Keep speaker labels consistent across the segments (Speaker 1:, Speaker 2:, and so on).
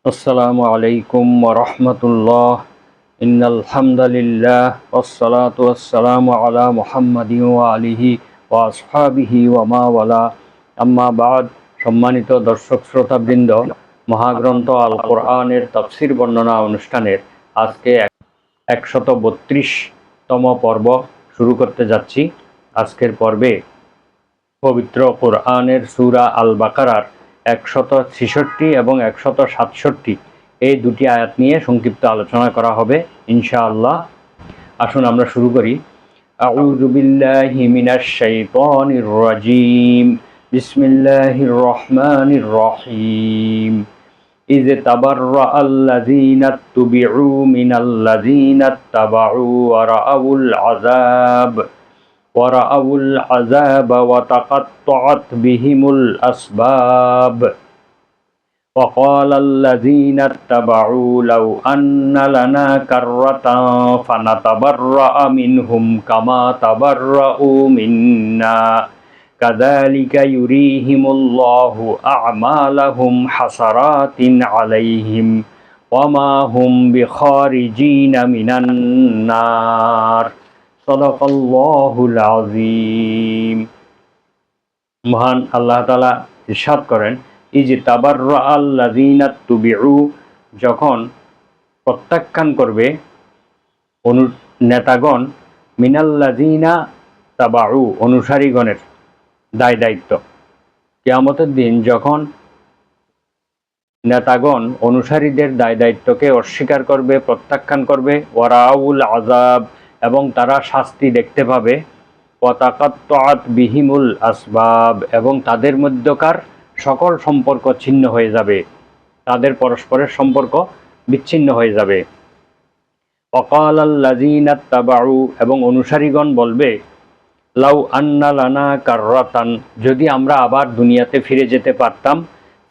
Speaker 1: আসসালামু আলাইকুম ওয়া রাহমাতুল্লাহ। ইন্নাল হামদালিল্লাহ ওয়াসসালাতু ওয়াসসালামু আলা মুহাম্মাদিন ওয়া আলিহি ওয়া আসহাবিহি ওয়া মা ওয়ালা, আম্মা বাদ। সম্মানিত দর্শক শ্রোতাবৃন্দ, মহাগ্রন্থ আল কোরআনের তাফসীর বর্ণনা অনুষ্ঠানের আজকে 132তম পর্ব শুরু করতে যাচ্ছি। আজকের পর্বে পবিত্র কোরআনের সূরা আল বাকারার 166 এবং 167 এই দুটি আয়াত নিয়ে সংক্ষিপ্ত আলোচনা করা হবে ইনশাআল্লাহ। আসুন আমরা শুরু করি। আউযু বিল্লাহি মিনাশ শাইতানির রাজীম। বিসমিল্লাহির রহমানির রহিম। ইয তাবাররাআল্লাযীনা তুবিউ মিনাল্লাযীনা তাবাউ ওয়া রাআউল আযাব ورأوا العذاب وتقطعت بهم الأسباب وقال الذين اتبعوا لو أن لنا كرة فنتبرأ منهم كما تبرأوا منا كذلك يريهم الله أعمالهم حسرات عليهم وما هم بخارجين من النار। সাদাকাল্লাহুল আযীম। মহান আল্লাহ তাআলা ইরশাদ করেন, ইয তাবাররাআল্লাযীনা তুবিউ, যখন প্রত্যাখ্যান করবে নেতাগণ, মিনাল্লাযীনা তাবাউ, অনুসারীগণের দায় দায়িত্ব। কিয়ামতের দিন যখন নেতাগণ অনুসারীদের দায় দায়িত্বকে অস্বীকার করবে, প্রত্যাখ্যান করবে, ওয়ারাউল আযাব, এবং তারা শাস্তি দেখতে পাবে, ওয়াতাকাত্তাআত বিহিমুল আসবাব, এবং তাদের মধ্যকার সকল সম্পর্ক ছিন্ন হয়ে যাবে, তাদের পরস্পরের সম্পর্ক বিচ্ছিন্ন হয়ে যাবে। ওয়াকালাল্লাযীনা তাবাউ, এবং অনুসারীগণ বলবে, লাউ আন্না লানা কাররাতান, যদি আমরা আবার দুনিয়াতে ফিরে যেতে পারতাম,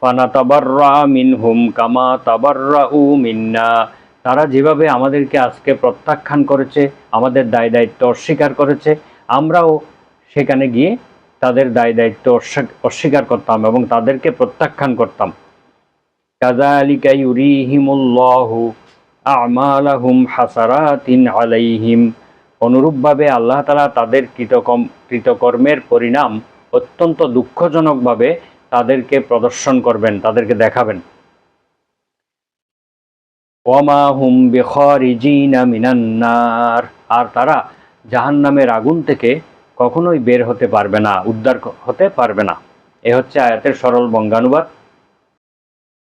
Speaker 1: ফানাতাবাররা মিনহুম কামা তাবাররাউ মিন্না, তারা যেভাবে আমাদেরকে আজকে প্রত্যাখ্যান করেছে, আমাদের দায় দায়িত্ব অস্বীকার করেছে, আমরাও সেখানে গিয়ে তাদের দায় দায়িত্ব অস্বীকার করতাম এবং তাদেরকে প্রত্যাখ্যান করতাম। কাযালিকা ইউরিহিমুল্লাহু আমালাহুম হাসারাতিন আলাইহিম, অনুরূপভাবে আল্লাহ তাআলা তাদের কৃতকর্মের পরিণাম অত্যন্ত দুঃখজনকভাবে তাদেরকে প্রদর্শন করবেন, তাদেরকে দেখাবেন। ওয়ামা হুম বিখারিজিনা মিনান নার, আর তারা জাহান্নামের আগুন থেকে কখনোই বের হতে পারবে না, উদ্ধার হতে পারবে না। এ হচ্ছে আয়াতের সরল বঙ্গানুবাদ।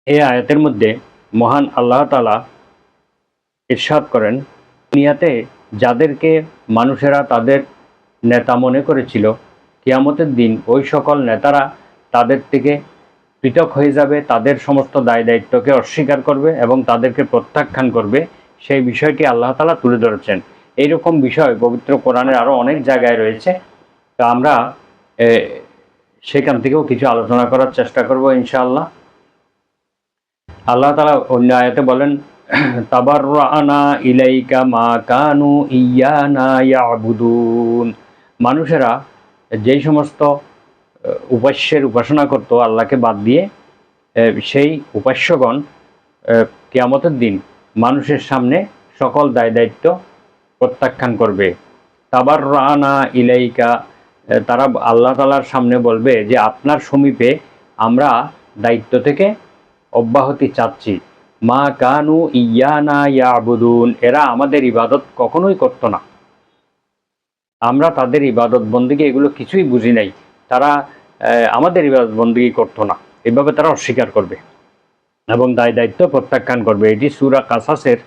Speaker 1: এই আয়াতের মধ্যে মহান আল্লাহ তাআলা ইরশাদ করেন, দুনিয়াতে যাদেরকে মানুষেরা তাদের নেতা মনে করেছিল, কিয়ামতের দিন ওই সকল নেতারা তাদের থেকে পৃথক হয়ে যাবে, তাদের সমস্ত দায় দায়িত্বকে অস্বীকার করবে এবং তাদেরকে প্রত্যাখ্যান করবে। সেই বিষয়টি আল্লাহ তাআলা তুলে ধরেছেন। এইরকম বিষয় পবিত্র কোরআনের আরও অনেক জায়গায় রয়েছে, তা আমরা সেখান থেকেও কিছু আলোচনা করার চেষ্টা করব ইনশাআল্লাহ। আল্লাহ তাআলা অন্য আয়াতে বলেন, তাবাররানা ইলাইকা মা কানু ইয়ানা ইয়াবুদুন, মানুষেরা যেই সমস্ত উপাস্যের উপাসনা করত আল্লাহকে বাদ দিয়ে, সেই উপাস্যগণ কিয়ামতের দিন মানুষের সামনে সকল দায় দায়িত্ব প্রত্যাখ্যান করবে। তাবাররানা ইলাইকা, তারা আল্লাহ তাআলার সামনে বলবে যে আপনার সমীপে আমরা দায়িত্ব থেকে অব্যাহতি চাচ্ছি। মা কানু ইয়ানা ইয়াবুদুন, এরা আমাদের ইবাদত কখনোই করত না, আমরা তাদের ইবাদত বন্দেগী এগুলো কিছুই বুঝি নাই, তারা আমাদের ইবাদত বন্দেগী করতো না, এভাবে তারা অস্বীকার করবে এবং দায় দায়িত্ব প্রত্যাখ্যান করবে। এটি সূরা কাসাসের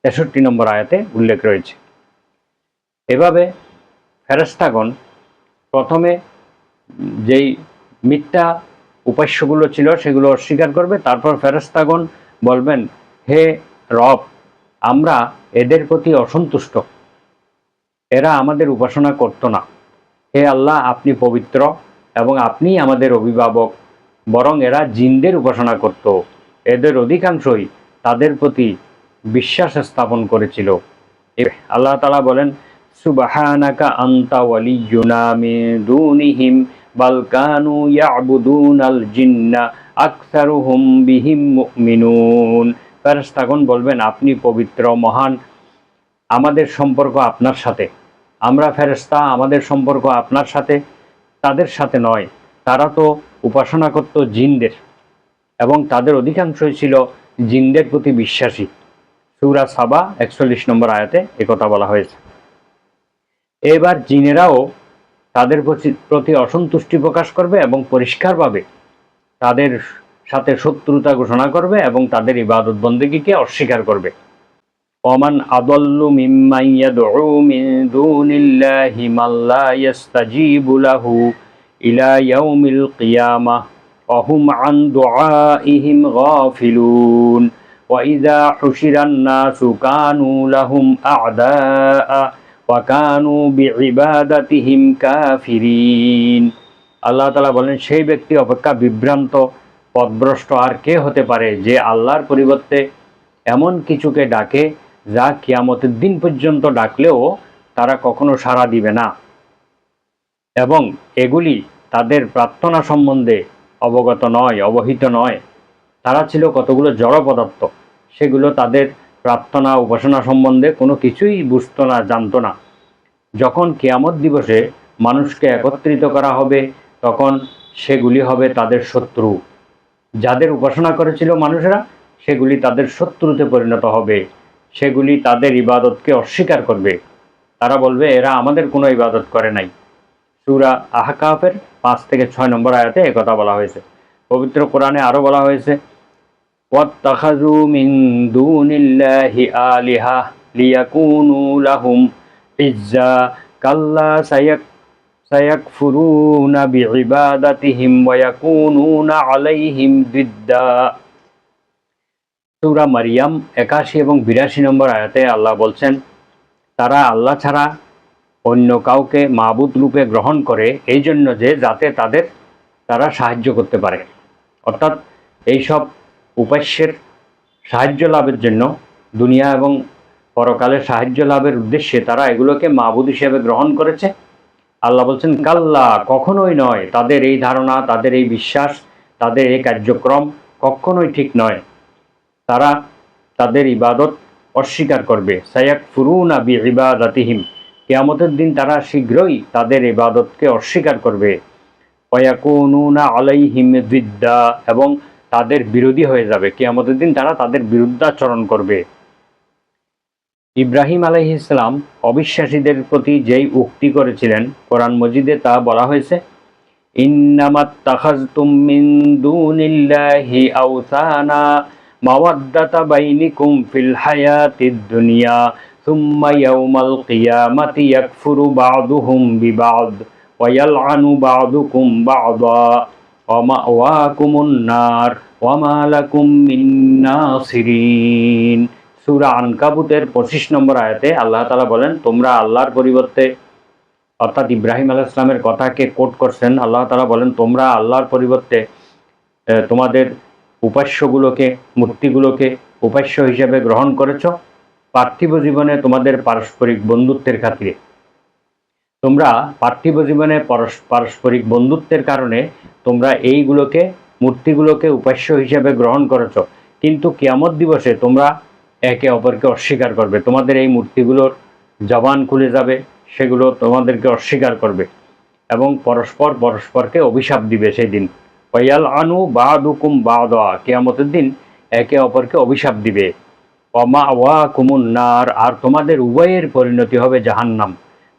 Speaker 1: 63 নম্বর আয়াতে উল্লেখ রয়েছে। এভাবে ফেরেশতাগণ প্রথমে যেই মিথ্যা উপাস্যগুলো ছিল সেগুলো অস্বীকার করবে, তারপর ফেরেশতাগণ বলবেন, হে রব, আমরা এদের প্রতি অসন্তুষ্ট, এরা আমাদের উপাসনা করতো না, হে আল্লাহ আপনি পবিত্র এবং আপনিই আমাদের অভিভাবক, বরং এরা জিনদের উপাসনা করত, এদের অধিকাংশই তাদের প্রতি বিশ্বাস স্থাপন করেছিল। আল্লাহ তাআলা বলেন, সুবহানাকা আনতা ওয়ালিয়ুনা মিন দুনিহিম বাল কানু ইয়াবুদুনাল জিন্না আকসারুহুম বিহিম মুমিনুন। ফেরেশতাগণ বলবেন, আপনি পবিত্র মহান, আমাদের সম্পর্ক আপনার সাথে, আমরা ফেরেশতা, আমাদের সম্পর্ক আপনার সাথে, তাদের সাথে নয়। তারা তো উপাসনা করত জিনদের, এবং তাদের অধিকাংশই ছিল জিনদের প্রতি বিশ্বাসী। সূরা সাবা ৪১ নম্বর আয়াতে একথা বলা হয়েছে। এবার জিনেরাও তাদের প্রতি অসন্তুষ্টি প্রকাশ করবে এবং পরিষ্কারভাবে তাদের সাথে শত্রুতা ঘোষণা করবে এবং তাদের ইবাদত বন্দেগীকে অস্বীকার করবে। ওমান আদাল্লু মিম্মান ইয়াদউ মিন দুনিল্লাহি মান লা ইস্তাজিবু লাহু ইলা ইয়াউমিল কিয়ামাহ ওয়া হুম আন দুআইহিম গাফিলুন ওয়া ইযা হুশিরান নাসু কানু লাহুম আ'দাআ ওয়া কানু বিইবাদাতিহিম কাফিরিন। আল্লাহ তাআলা বলেন, সেই ব্যক্তি অপেক্ষা বিভ্রান্ত পথভ্রষ্ট আর কে হতে পারে যে আল্লাহর পরিবর্তে এমন কিছুকে ডাকে যা কিয়ামতের দিন পর্যন্ত ডাকলেও তারা কখনো সাড়া দিবে না, এবং এগুলি তাদের প্রার্থনা সম্বন্ধে অবগত নয়, অবহিত নয়। তারা ছিল কতগুলো জড় পদার্থ, সেগুলো তাদের প্রার্থনা উপাসনা সম্বন্ধে কোনো কিছুই বুঝত না, জানত না। যখন কিয়ামত দিবসে মানুষকে একত্রিত করা হবে, তখন সেগুলি হবে তাদের শত্রু। যাদের উপাসনা করেছিল মানুষেরা, সেগুলি তাদের শত্রুতে পরিণত হবে, সেগুলি তাদের ইবাদতকে অস্বীকার করবে। তারা বলবে, এরা আমাদের কোনো ইবাদত করে নাই। সূরা আহকাফের ৫ থেকে ৬ নম্বর আয়াতে একথা বলা হয়েছে। পবিত্র কোরআনে আরও বলা হয়েছে, ওয়াত্তাখাযু মিন দুনিল্লাহি আলিহা লিয়াকুনু লাহুম ইজ্জা কাল্লা সায়াকফুরুনা বিইবাদাতিহিম ওয়া ইয়াকুনুনা আলাইহিম দিদ্দা। সূরা মারিয়াম ৮১ এবং ৮২ নম্বর আয়াতে আল্লাহ বলছেন, তারা আল্লাহ ছাড়া অন্য কাউকে মাবুদ রূপে গ্রহণ করে এই জন্য যে যাতে তারা সাহায্য করতে পারে। অর্থাৎ এইসব উপাস্যের সাহায্য লাভের জন্য, দুনিয়া এবং পরকালে সাহায্য লাভের উদ্দেশ্যে তারা এগুলোকে মাবুদ হিসেবে গ্রহণ করেছে। আল্লাহ বলছেন, কাল্লা, কখনোই নয়। তাদের এই ধারণা, তাদের এই বিশ্বাস, তাদের এই কার্যক্রম কখনোই ঠিক নয়। তারা তাদের ইবাদত অস্বীকার করবে। সায়াকফুরুনা বিইবাদাতিহিম, কিয়ামতের দিন তারা শীঘ্রই তাদের ইবাদতকে অস্বীকার করবে। ওয়া ইয়াকুনুনা আলাইহিম দিদ্দা, এবং তাদের বিরোধী হয়ে যাবে। কিয়ামতের দিন তারা তাদের বিরুদ্ধাচরণ করবে। ইব্রাহিম আলাইহিস সালাম অবিশ্বাসীদের প্রতি যেই উক্তি করেছিলেন, কোরআন মজিদে তা বলা হয়েছে, ইন্নামাত্তাখাযতুম মিন দুনিল্লাহি আওসানা মাওয়াদ্দাতা বাইনিকুম ফিল হায়াতিদ দুনিয়া সুম্মা ইয়াউমাল কিয়ামাতি ইয়াকফুরু বা'দুহুম বিবা'দ ওয়া ইয়ালআনু বা'দুকুম বা'দা ওয়া মাওয়াকুমুন নার ওয়া মা লাকুম মিন নাসিরিন। সূরা আনকাবুতের ২৫ নম্বর আয়াতে আল্লাহ তাআলা বলেন, তোমরা আল্লাহর পরিবর্তে, অর্থাৎ ইব্রাহিম আলাইহিস সালামের কথাকে কোট করছেন, আল্লাহ তাআলা বলেন, তোমরা আল্লাহর পরিবর্তে তোমাদের উপাস্যগুলোকে, মূর্তিগুলোকে উপাস্য হিসেবে গ্রহণ করেছ পার্থিব জীবনে তোমাদের পারস্পরিক বন্ধুত্বের খাতিরে। তোমরা পার্থিব জীবনে পারস্পরিক বন্ধুত্বের কারণে তোমরা এইগুলোকে, মূর্তিগুলোকে উপাস্য হিসেবে গ্রহণ করেছ, কিন্তু কিয়ামত দিবসে তোমরা একে অপরকে অস্বীকার করবে। তোমাদের এই মূর্তিগুলোর জবান খুলে যাবে, সেগুলো তোমাদেরকে অস্বীকার করবে এবং পরস্পরকে অভিশাপ দিবে সেই দিন। ওয়াল আনু বা'দুকুম বা'দা, কিয়ামতের দিন একে অপরকে অভিশাপ দিবে। ওয়া মাওয়াকুমুন নার, আর তোমাদের উভয়ের পরিণতি হবে জাহান্নাম,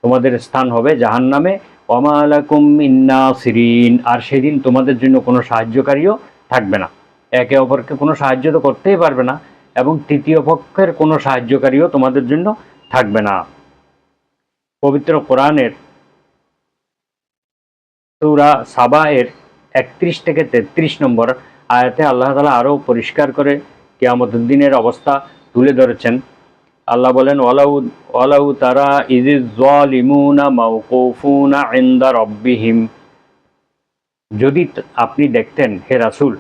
Speaker 1: তোমাদের স্থান হবে জাহান্নামে। ওয়া মা লাকুম মিন নাসিরিন, আর সেদিন তোমাদের জন্য কোনো সাহায্যকারীও থাকবে না। একে অপরকে কোনো সাহায্য তো করতেই পারবে না, এবং তৃতীয় পক্ষের কোনো সাহায্যকারীও তোমাদের জন্য থাকবে না। পবিত্র কোরআনের সূরা সাবা এর ৩১ থেকে ৩৩ নম্বর আয়াতে আল্লাহ তাআলা আরও পরিষ্কার করে কিয়ামতের দিনের অবস্থা তুলে ধরেছেন। আল্লাহ বলেন, ওয়ালাউ তারা ইযিজ যালিমুনা মাওকুফুনা ইনদা রাব্বিহিম, যদি আপনি দেখতেন হে রাসূল,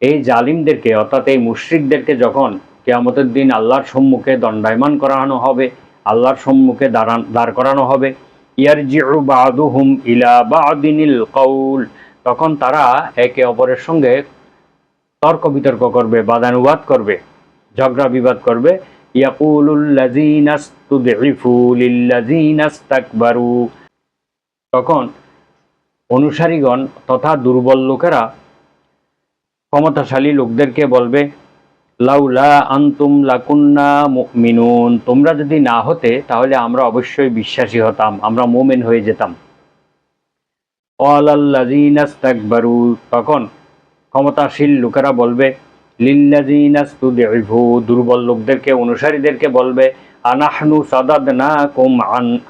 Speaker 1: এই জালিমদেরকে, অর্থাৎ এই মুশরিকদেরকে যখন কিয়ামতের দিন আল্লাহর সম্মুখে দণ্ডায়মান করানো হবে, আল্লাহর সম্মুখে দাঁড় করানো হবে, ইয়ারজিউ বাদুহুম ইলা বাদিনিল কওল, তখন তারা একে অপরের সঙ্গে তর্ক বিতর্ক করবে, বাদানুবাদ করবে, ঝগড়া বিবাদ করবে। ইয়াকুলুল লাযিনা ইসতুদঈফু লিল্লাযিনা ইসতাকবারু, তখন অনুসারীগণ তথা দুর্বল লোকেরা ক্ষমতাশালী লোকদেরকে বলবে, লাউলা আনতুম লাকুন্না মুমিনুন, তোমরা যদি না হতে তাহলে আমরা অবশ্যই বিশ্বাসী হতাম, আমরা মুমিন হয়ে যেতাম। ক্বালাল্লাযীনা ইসতাকবারু, তখন ক্ষমতাশীল লোকেরা বলবে, লিল্লাযীনা ইসতুদঈফু, দুর্বল লোকদেরকে অনুসারীদেরকে বলবে, আনাহনু সাদাদনাকুম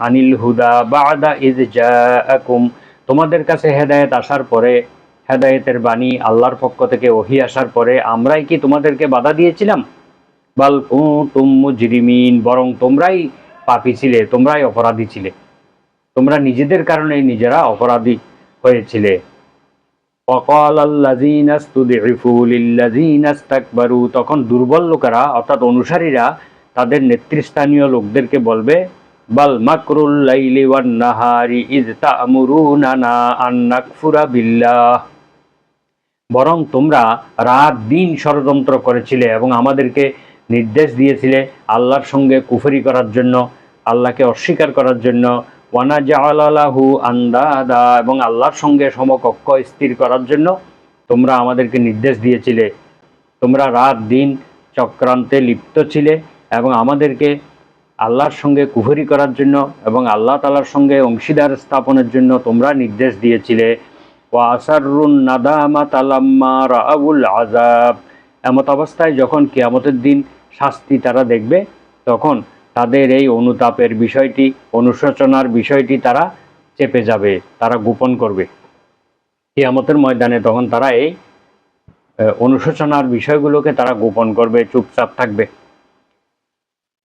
Speaker 1: আনিল হুদা বা'দা ইয জাআকুম, তোমাদের কাছে হেদায়েত আসার পরে, হেদায়েতের বাণী আল্লাহর পক্ষ থেকে ওহী আসার পরে আমরাই কি তোমাদেরকে বাধা দিয়েছিলাম? বাল কুনতুম মুজরিমিন, বরং তোমরাই পাপী ছিলে, তোমরাই অপরাধী ছিলে, তোমরা নিজেদের কারণেই নিজেরা অপরাধী হয়েছিলে। ওয়াকালাল্লাযীনা ইসতুদঈফু লিল্লাযীনা ইসতাকবারু, তখন দুর্বল লোকেরা অর্থাৎ অনুসারীরা তাদের নেতৃস্থানীয় লোকদেরকে বলবে, বাল মাকরুল লাইলি ওয়ান নাহারি ইয তা'মুরুনানা আন নাকফুরা বিল্লাহ, বরং তোমরা রাত দিন ষড়যন্ত্র করেছিলে এবং আমাদেরকে নির্দেশ দিয়েছিলে আল্লাহর সঙ্গে কুফরি করার জন্য, আল্লাহকে অস্বীকার করার জন্য। ওয়ানাজআলা লাহু আন্দাদা, এবং আল্লাহর সঙ্গে সমকক্ষ স্থির করার জন্য তোমরা আমাদেরকে নির্দেশ দিয়েছিলে। তোমরা রাত দিন চক্রান্তে লিপ্ত ছিলে এবং আমাদেরকে আল্লাহর সঙ্গে কুফরি করার জন্য এবং আল্লাহ তাআলার সঙ্গে অংশীদার স্থাপনের জন্য তোমরা নির্দেশ দিয়েছিলে। ওয়া আসারুন নাদামাতা লাম্মা রাআউল আযাব, এমত অবস্থায় যখন কিয়ামতের দিন শাস্তি তারা দেখবে, তখন তাদের এই অনুতাপের বিষয়টি, অনুশোচনার বিষয়টি তারা চেপে যাবে, তারা গোপন করবে কিয়ামতের ময়দানে। তখন তারা এই অনুশোচনার বিষয়গুলোকে তারা গোপন করবে, চুপচাপ থাকবে।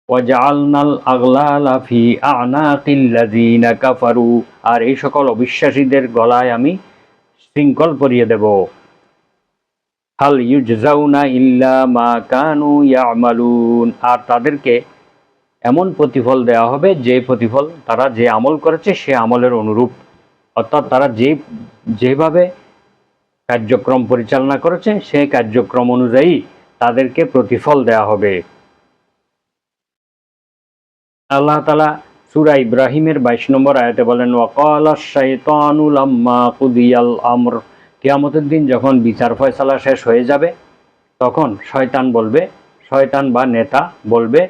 Speaker 1: ওয়াজআলনাল আগলালা ফি আ'নাকিল্লাযীনা কাফারু, আর এই সকল অবিশ্বাসীদের গলায় আমি শৃঙ্খল পরিয়ে দেব। হাল ইউজজাউনা ইল্লা মা কানু ইয়ামালুন, আর তাদেরকে এমন প্রতিফল দেওয়া হবে যে প্রতিফল তারা যে আমল করেছে সে আমলের অনুরূপ, অর্থাৎ তারা যেভাবে কার্যক্রম পরিচালনা করেছে সেই কার্যক্রম অনুযায়ী তাদেরকে প্রতিফল দেওয়া হবে। আল্লাহ তাআলা সূরা ইব্রাহিমের 22 নম্বর আয়াতে বলেন, ওয়াকালাশ শাইতানু লাম্মা কুদিয়াল আমর, কিয়ামতের দিন যখন বিচার ফয়সালা শেষ হয়ে যাবে তখন শয়তান বলবে, শয়তান বা নেতা বলবে,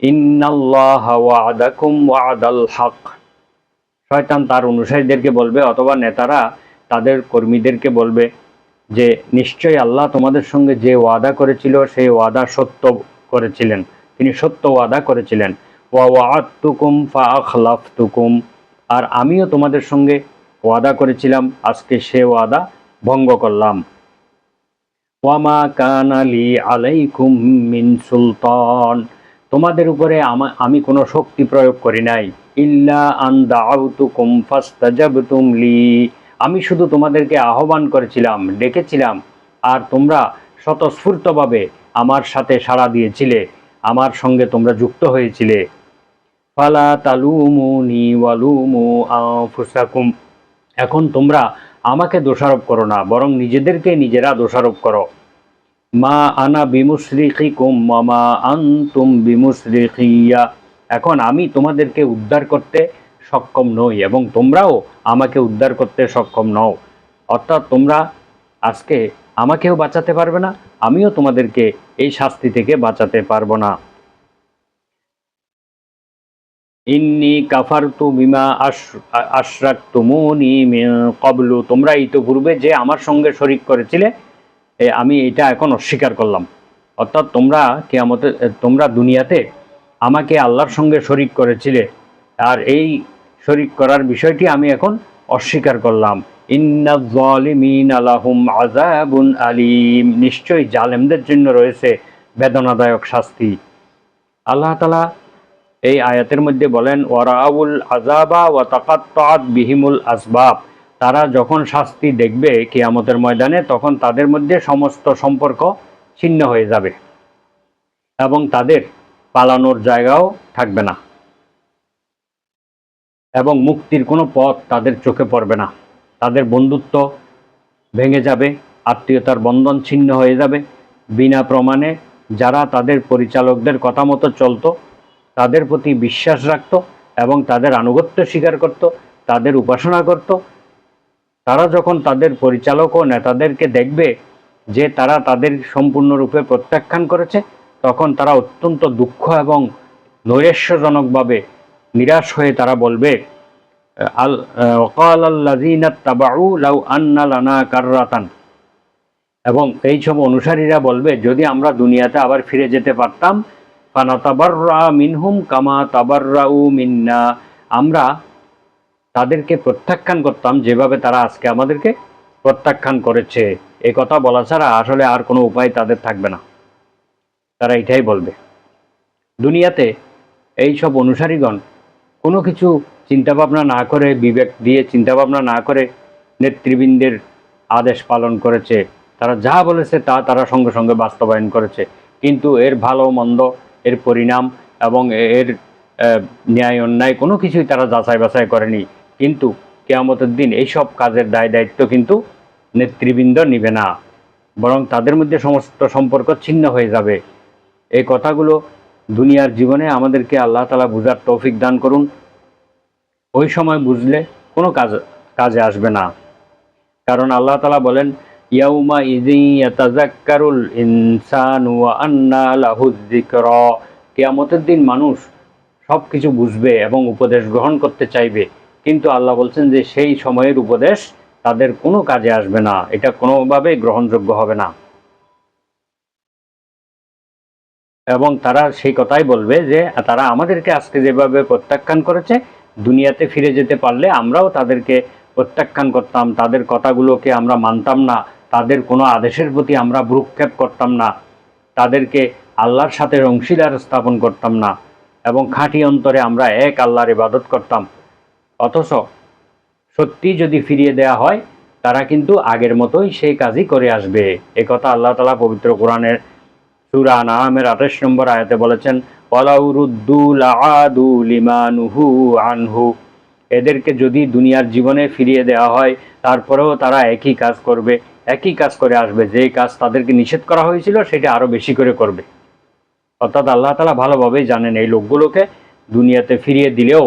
Speaker 1: ইন্নাল্লাহা ওয়া'দাকুম ওয়া'দাল হক, শয়তান তার অনুসারীদেরকে বলবে অথবা নেতারা তাদের কর্মীদেরকে বলবে যে নিশ্চয়ই আল্লাহ তোমাদের সঙ্গে যে ওয়াদা করেছিল সেই ওয়াদা সত্য করেছিলেন, তিনি সত্য ওয়াদা করেছিলেন। ওয়া ওয়া'আদতুকুম ফাআখলাফতুকুম, আর আমিও তোমাদের সঙ্গে ওয়াদা করেছিলাম, আজকে সে ওয়াদা ভঙ্গ করলাম। ওয়া মা কানা লি আলাইকুম মিন সুলতান, তোমাদের উপরে আমি কোনো শক্তি প্রয়োগ করি নাই। ইল্লা আন দাআউতুকুম ফাস্তাজাবতুম লি, আমি শুধু তোমাদেরকে আহ্বান করেছিলাম, ডেকেছিলাম, আর তোমরা স্বতঃস্ফূর্তভাবে আমার সাথে সাড়া দিয়েছিলে, আমার সঙ্গে তোমরা যুক্ত হয়েছিলে। ফালা তালুমুনি ওয়ালুমু আনফুসাকুম, এখন তোমরা আমাকে দোষারোপ করো না, বরং নিজেদেরকে নিজেরা দোষারোপ করো। মা আনা বিমুসরিখিকুম ওয়া মা আনতুম বিমুসরিখিয়া, এখন আমি তোমাদেরকে উদ্ধার করতে সক্ষম নই এবং তোমরাও আমাকে উদ্ধার করতে সক্ষম নও, অর্থাৎ তোমরা আজকে আমাকেও বাঁচাতে পারবে না, আমিও তোমাদেরকে এই শাস্তি থেকে বাঁচাতে পারবো না। ইন্নী কাফারতু বিমা আশরাকতুমুনি মিন ক্বাবলু, তোমরা ইতোপূর্বে যে আমার সঙ্গে শরীক করেছিলে আমি এটা এখন অস্বীকার করলাম, অর্থাৎ তোমরা দুনিয়াতে আমাকে আল্লাহর সঙ্গে শরীক করেছিলে, আর এই শরীক করার বিষয়টি আমি এখন অস্বীকার করলাম। ইন্নাজ যালিমিনা লাহুম আযাবুন আলীম, নিশ্চয়ই জালেমদের জন্য রয়েছে বেদনাদায়ক শাস্তি। আল্লাহ তাআলা এই আয়াতের মধ্যে বলেন, ওয়ারাউল আযাবা ওয়া তাকাত্তাআত বিহিমুল আসবাব, তারা যখন শাস্তি দেখবে কিয়ামতের ময়দানে তখন তাদের মধ্যে সমস্ত সম্পর্ক ছিন্ন হয়ে যাবে এবং তাদের পালানোর জায়গাও থাকবে না। এবং মুক্তির কোনো পথ তাদের চোখে পড়বে না। তাদের বন্ধুত্ব ভেঙে যাবে, আত্মীয়তার বন্ধন ছিন্ন হয়ে যাবে। বিনা প্রমাণে যারা তাদের পরিচালকদের কথা মতো চলত, তাদের প্রতি বিশ্বাস রাখত এবং তাদের আনুগত্য স্বীকার করত, তাদের উপাসনা করত, তারা যখন তাদের পরিচালক ও নেতাদেরকে দেখবে যে তারা তাদের সম্পূর্ণরূপে প্রত্যাখ্যান করেছে, তখন তারা অত্যন্ত দুঃখ এবং নৈরাশ্যজনকভাবে নিরাশ হয়ে তারা বলবে, এবং এই সব অনুসারীরা বলবে, যদি আমরা দুনিয়াতে আবার ফিরে যেতে পারতাম, ফানাতাবাররা মিনহুম কামা তাবাররাউ মিন্না, আমরা তাদেরকে প্রত্যাখ্যান করতাম যেভাবে তারা আজকে আমাদেরকে প্রত্যাখ্যান করেছে। এই কথা বলা ছাড়া আসলে আর কোনো উপায় তাদের থাকবে না। তারা এটাই বলবে। দুনিয়াতে এই সব অনুসারীগণ কোনো কিছু চিন্তাভাবনা না করে, বিবেক দিয়ে চিন্তাভাবনা না করে নেতৃবৃন্দের আদেশ পালন করেছে। তারা যা বলেছে তা তারা সঙ্গে সঙ্গে বাস্তবায়ন করেছে, কিন্তু এর ভালো মন্দ, এর পরিণাম এবং এর ন্যায় অন্যায় কোনো কিছুই তারা যাচাই বাছাই করেনি। কিন্তু কিয়ামতের দিন এইসব কাজের দায় দায়িত্ব কিন্তু নেতৃবৃন্দ নিবে না, বরং তাদের মধ্যে সমস্ত সম্পর্ক ছিন্ন হয়ে যাবে। এই কথাগুলো দুনিয়ার জীবনে আমাদেরকে আল্লাহ তাআলা বুঝার তৌফিক দান করুন। ওই সময় বুঝলে কোনো কাজে আসবে না। কারণ আল্লাহ তাআলা বলেন, ইয়াউমা ইযিন ইয়াতাযাক্কারুল ইনসানু ওয়া আন্না লাহুয যিকরা, কিয়ামতের দিন মানুষ সব কিছু বুঝবে এবং উপদেশ গ্রহণ করতে চাইবে, কিন্তু আল্লাহ বলছেন যে সেই সময়ের উপদেশ তাদের কোনো কাজে আসবে না, এটা কোনোভাবেই গ্রহণযোগ্য হবে না। এবং তারা সেই কথাই বলবে যে তারা আমাদেরকে আজকে যেভাবে প্রত্যাখ্যান করেছে, দুনিয়াতে ফিরে যেতে পারলে আমরাও তাদেরকে প্রত্যাখ্যান করতাম, তাদের কথাগুলোকে আমরা মানতাম না, তাদের কোনো আদেশের প্রতি আমরা ভ্রুক্ষেপ করতাম না, তাদেরকে আল্লাহর সাথে অংশীদার স্থাপন করতাম না, এবং খাঁটি অন্তরে আমরা এক আল্লাহর ইবাদত করতাম। অথচ সত্যি যদি ফিরিয়ে দেয়া হয়, তারা কিন্তু আগের মতোই সেই কাজই করে আসবে। একথা আল্লাহ তাআলা পবিত্র কোরআনের সূরা আনআমের 28 নম্বর আয়াতে বলেছেন, ওয়ালাউ রুদ্দু লাআদু লিমা নুহু আনহু, এদেরকে যদি দুনিয়ার জীবনে ফিরিয়ে দেওয়া হয়, তারপরেও তারা একই কাজ করবে, একই কাজ করে আসবে, যে কাজ তাদেরকে নিষেধ করা হয়েছিল সেটা আরও বেশি করে করবে। অর্থাৎ আল্লাহ তাআলা ভালোভাবেই জানেন এই লোকগুলোকে দুনিয়াতে ফিরিয়ে দিলেও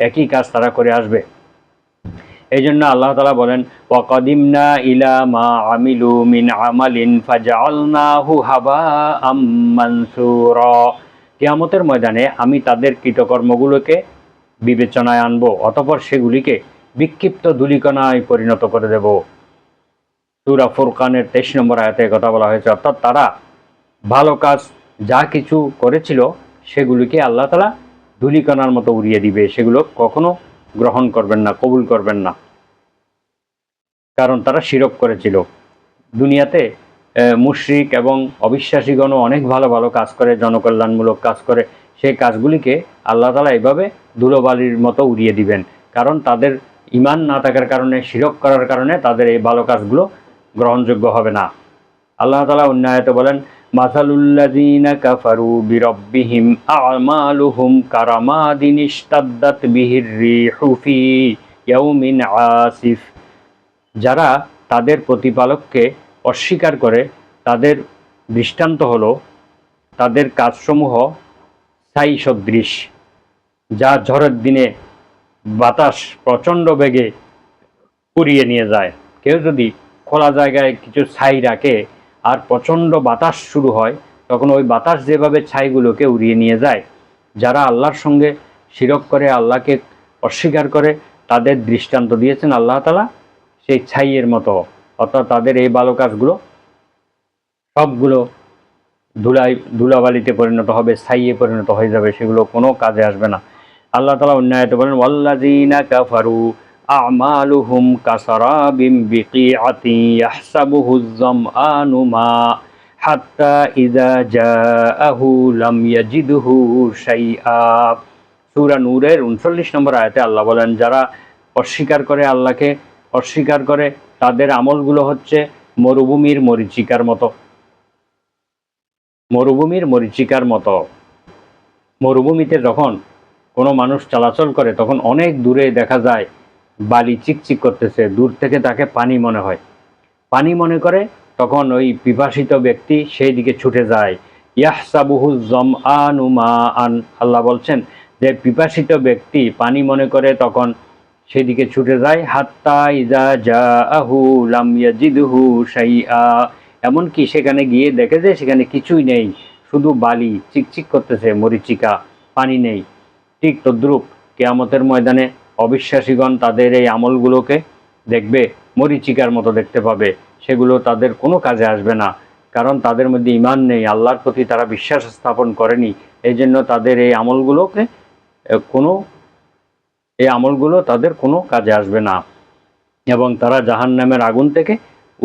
Speaker 1: একই কাজ তারা করে আসবে। এই জন্য আল্লাহ তাআলা বলেন, ওয়াকাদিমনা ইলা মা আমিলু মিন আমালিন ফাজআলনাহু হাবাআম মানসুরা, কিয়ামতের ময়দানে আমি তাদের কৃতকর্মগুলোকে বিবেচনায় আনব, অতঃপর সেগুলিকে বিক্ষিপ্ত ধূলিকণায় পরিণত করে দেব। সূরা ফুরকানের 23 নম্বর আয়াতে কথা বলা হয়েছে। অর্থাৎ তারা ভালো কাজ যা কিছু করেছিল সেগুলিকে আল্লাহ তাআলা ধূলিকণার মতো উড়িয়ে দিবে, সেগুলো কখনো গ্রহণ করবেন না, কবুল করবেন না, কারণ তারা শিরক করেছিল। দুনিয়াতে মুশরিক এবং অবিশ্বাসীগণও অনেক ভালো ভালো কাজ করে, জনকল্যাণমূলক কাজ করে, সেই কাজগুলিকে আল্লাহ তাআলা এইভাবে ধুলোবালির মতো উড়িয়ে দিবেন, কারণ তাদের ঈমান না থাকার কারণে, শিরক করার কারণে তাদের এই ভালো কাজগুলো গ্রহণযোগ্য হবে না। আল্লাহ তাআলা অন্য আয়াতে বলেন, মাসালুল্লাযীনা কাফারু বিরাব্বিহিম আমালুহুম কারামাদিন ইশতাদ্দাত বিহির রিহু ফি ইয়াউমিন আসিফ, যারা তাদের প্রতিপালককে অস্বীকার করে তাদের দৃষ্টান্ত হলো তাদের কাজসমূহ ছাই সদৃশ, যা ঝড়ের দিনে বাতাস প্রচণ্ড বেগে উড়িয়ে নিয়ে যায়। কেউ যদি খোলা জায়গায় কিছু ছাই রাখে আর প্রচণ্ড বাতাস শুরু হয়, তখন ওই বাতাস যেভাবে ছাইগুলোকে উড়িয়ে নিয়ে যায়, যারা আল্লাহর সঙ্গে শিরক করে, আল্লাহকে অস্বীকার করে, তাদের দৃষ্টান্ত দিয়েছেন আল্লাহ তাআলা সেই ছাইয়ের মতো। অর্থাৎ তাদের এই ভালো কাজগুলো সবগুলো ধুলাবালিতে পরিণত হবে, ছাইয়ে পরিণত হয়ে যাবে, সেগুলো কোনো কাজে আসবে না। আল্লাহ তাআলা অন্য আয়াতে বলেন, ওয়াল্লাযীনা কাফারু আমালুহুম কাসারাবিম বিকিআতিন ইয়াহসাবুহুয যামআনু মা হাত্তা ইযা জাআহু লাম ইয়াজিদহু শাইআ। সূরা নূরের 39 নম্বর আয়াতে আল্লাহ বলেন, যারা অস্বীকার করে, আল্লাহকে অস্বীকার করে, তাদের আমলগুলো হচ্ছে মরুভূমির মরীচিকার মতো। মরুভূমির মরীচিকার মতো। মরুভূমিতে যখন কোনো মানুষ চলাচল করে তখন অনেক দূরে দেখা যায় বালি চিকচিক করতেছে, দূর থেকে তাকে পানি মনে হয়, পানি মনে করে, তখন ওই পিপাসিত ব্যক্তি সেই দিকে ছুটে যায়। ইয়াহসাবুহু যমআনু মাআন, আল্লাহ বলছেন যে পিপাসিত ব্যক্তি পানি মনে করে তখন সেদিকে ছুটে যায়। হাত্তা ইযা জাআহু লাম ইয়াজিদহু শাইআ, এমনকি সেখানে গিয়ে দেখে যে সেখানে কিছুই নেই, শুধু বালি চিকচিক করতেছে, মরিচিকা, পানি নেই। ঠিক তদ্রূপ কিয়ামতের ময়দানে অবিশ্বাসীগণ তাদের এই আমলগুলোকে দেখবে মরিচিকার মতো দেখতে পাবে, সেগুলো তাদের কোনো কাজে আসবে না, কারণ তাদের মধ্যে ঈমান নেই, আল্লাহর প্রতি তারা বিশ্বাস স্থাপন করেনি। এই জন্য তাদের এই আমলগুলো তাদের কোনো কাজে আসবে না, এবং তারা জাহান্নামের আগুন থেকে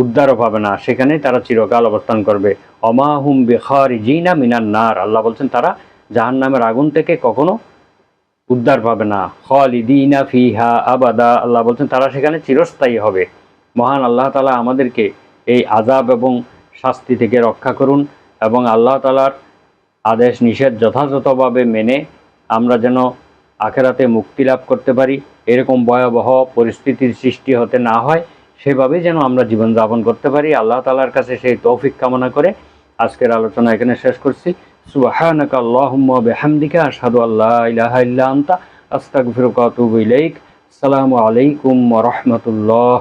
Speaker 1: উদ্ধারও পাবে না, সেখানেই তারা চিরকাল অবস্থান করবে। অমা হুম বিখারিজিনা মিনান নার, আল্লাহ বলছেন তারা জাহান্নামের আগুন থেকে কখনো উদ্ধার পাবে না। খালিদিনা ফিহা আবাদা, আল্লাহ বলছেন তারা সেখানে চিরস্থায়ী হবে। মহান আল্লাহ তাআলা আমাদেরকে এই আযাব এবং শাস্তি থেকে রক্ষা করুন, এবং আল্লাহ তাআলার আদেশ নিষেধ যথাযথভাবে মেনে আমরা যেন আখেরাতে মুক্তি লাভ করতে পারি, এরকম ভয়াবহ পরিস্থিতির সৃষ্টি হতে না হয়, সেভাবেই যেন আমরা জীবনযাপন করতে পারি। আল্লাহ তাআলার কাছে সেই তৌফিক কামনা করে আজকের আলোচনা এখানে শেষ করছি। সুবহানাকা আল্লাহুম্মা বিহামদিকা আশহাদু আল্লা ইলাহা ইল্লা আনতা আস্তাগফিরুকা ওয়া আতুবু ইলাইক। আসসালামু আলাইকুম ওয়া রাহমাতুল্লাহ।